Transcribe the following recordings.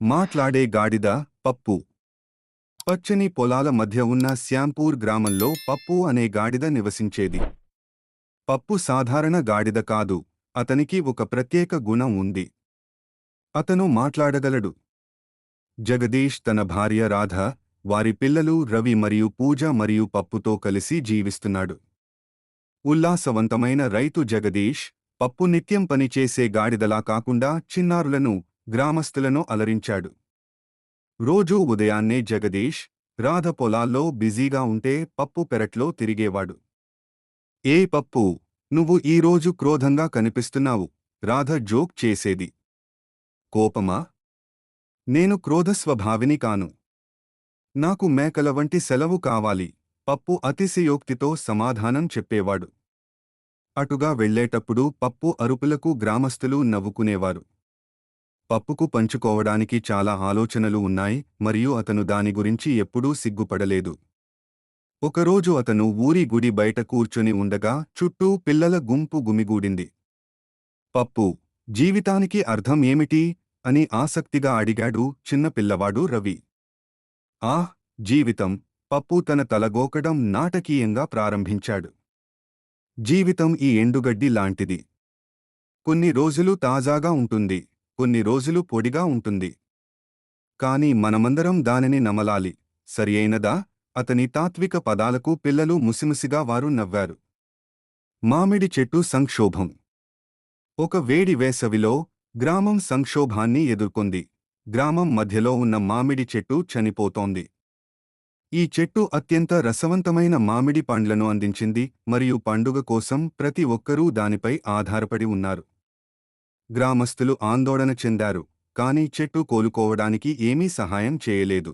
మాట్లాడే గాడిద పప్పు. పచ్చని పొలాల మధ్య ఉన్న శ్యాంపూర్ గ్రామంలో పప్పు అనే గాడిద నివసించేది. పప్పు సాధారణ గాడిద కాదు, అతనికి ఒక ప్రత్యేక గుణం ఉంది. అతను మాట్లాడగలడు. జగదీష్ తన భార్య రాధ, వారి పిల్లలు రవి మరియు పూజ మరియు పప్పుతో కలిసి జీవిస్తున్నాడు. ఉల్లాసవంతమైన రైతు జగదీష్, పప్పు నిత్యం పనిచేసే గాడిదలా కాకుండా చిన్నారులను, గ్రామస్తులను అలరించాడు. రోజూ ఉదయాన్నే జగదీష్, రాధ పొలాల్లో బిజీగా ఉంటే పప్పు పెరట్లో తిరిగేవాడు. ఏ పప్పు, నువ్వు ఈరోజు క్రోధంగా కనిపిస్తున్నావు, రాధ జోక్ చేసేది. కోపమా? నేను క్రోధస్వభావిని కాను. నాకు మేకల వంటి సెలవు కావాలి, పప్పు అతిశయోక్తితో సమాధానం చెప్పేవాడు. అటుగా వెళ్లేటప్పుడు పప్పు అరుపులకు గ్రామస్తులు నవ్వుకునేవారు. పప్పుకు పంచుకోవడానికి చాలా ఆలోచనలు ఉన్నాయి మరియు అతను దాని గురించి ఎప్పుడూ సిగ్గుపడలేదు. ఒకరోజు అతను ఊరి గుడి బయట కూర్చొని ఉండగా చుట్టూ పిల్లల గుంపు గుమిగూడింది. పప్పు, జీవితానికి అర్థం ఏమిటి అని ఆసక్తిగా అడిగాడు చిన్నపిల్లవాడు రవి. ఆహ్, జీవితం, పప్పు తన తలగోకడం నాటకీయంగా ప్రారంభించాడు. జీవితం ఈ ఎండుగడ్డి లాంటిది. కొన్ని రోజులు తాజాగా ఉంటుంది, కొన్ని రోజులు పొడిగా ఉంటుంది. కాని మనమందరం దానిని నమలాలి, సరియైనదా? అతని తాత్విక పదాలకు పిల్లలు ముసిముసిగా వారు నవ్వారు. మామిడి చెట్టు సంక్షోభం. ఒక వేడి వేసవిలో గ్రామం సంక్షోభాన్ని ఎదుర్కొంది. గ్రామం మధ్యలో ఉన్న మామిడి చెట్టు చనిపోతోంది. ఈ చెట్టు అత్యంత రసవంతమైన మామిడి పండ్లను అందించింది మరియు పండుగ కోసం ప్రతి ఒక్కరూ దానిపై ఆధారపడి ఉన్నారు. గ్రామస్తులు ఆందోళన చెందారు, కానీ చెట్టు కోలుకోవడానికి ఏమీ సహాయం చేయలేదు.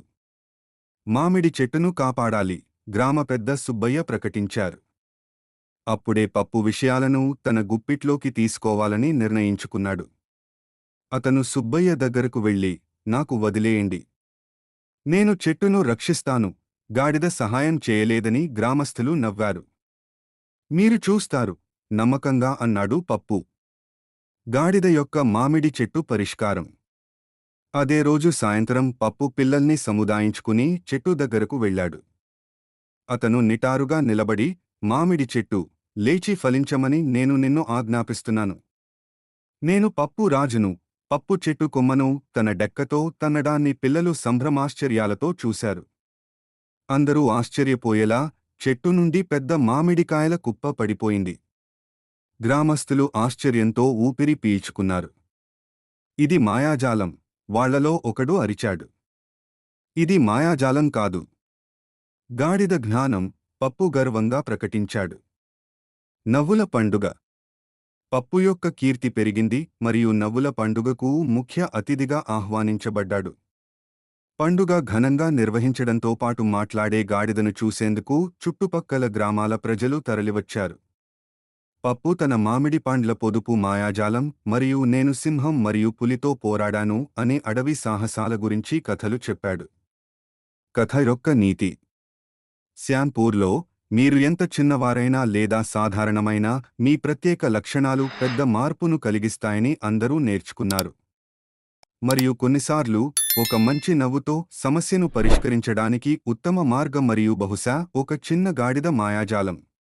మామిడి చెట్టును కాపాడాలి, గ్రామ పెద్ద సుబ్బయ్య ప్రకటించారు. అప్పుడే పప్పు విషయాలను తన గుప్పిట్లోకి తీసుకోవాలని నిర్ణయించుకున్నాడు. అతను సుబ్బయ్య దగ్గరకు వెళ్ళి, నాకు వదిలేయండి, నేను చెట్టును రక్షిస్తాను, గాడిద సహాయం చేయలేదని గ్రామస్తులు నవ్వారు. మీరు చూస్తారు, నమ్మకంగా అన్నాడు పప్పు. గాడిద యొక్క మామిడి చెట్టు పరిష్కారం. అదే రోజు సాయంత్రం పప్పు పిల్లల్ని సముదాయించుకుని చెట్టు దగ్గరకు వెళ్ళాడు. అతను నిటారుగా నిలబడి, మామిడి చెట్టు, లేచి ఫలించమని నేను నిన్ను ఆజ్ఞాపిస్తున్నాను. నేను పప్పు రాజును, పప్పు చెట్టు కొమ్మను తన డెక్కతో తన్నడాన్ని పిల్లలు సంభ్రమాశ్చర్యాలతో చూశారు. అందరూ ఆశ్చర్యపోయేలా చెట్టు నుండి పెద్ద మామిడికాయల కుప్ప పడిపోయింది. గ్రామస్తులు ఆశ్చర్యంతో ఊపిరి పీల్చుకున్నారు. ఇది మాయాజాలం, వాళ్లలో ఒకడు అరిచాడు. ఇది మాయాజాలం కాదు. గాడిద జ్ఞానం, పప్పు గర్వంగా ప్రకటించాడు. నవ్వుల పండుగ. పప్పు యొక్క కీర్తి పెరిగింది మరియు నవ్వుల పండుగకు ముఖ్య అతిథిగా ఆహ్వానించబడ్డాడు. పండుగ ఘనంగా నిర్వహించడంతో పాటు మాట్లాడే గాడిదను చూసేందుకు చుట్టుపక్కల గ్రామాల ప్రజలు తరలివచ్చారు. పప్పు తన మామిడి పండ్ల పొదుపు మాయాజాలం మరియు నేను సింహం మరియు పులితో పోరాడాను అనే అడవి సాహసాల గురించి కథలు చెప్పాడు. కథ యొక్క నీతి. శ్యాంపూర్లో, మీరు ఎంత చిన్నవారైనా లేదా సాధారణమైనా మీ ప్రత్యేక లక్షణాలు పెద్ద మార్పును కలిగిస్తాయని అందరూ నేర్చుకున్నారు. మరియు కొన్నిసార్లు ఒక మంచి నవ్వుతో సమస్యను పరిష్కరించడానికి ఉత్తమ మార్గం మరియు బహుశా ఒక చిన్న గాడిద మాయాజాలం.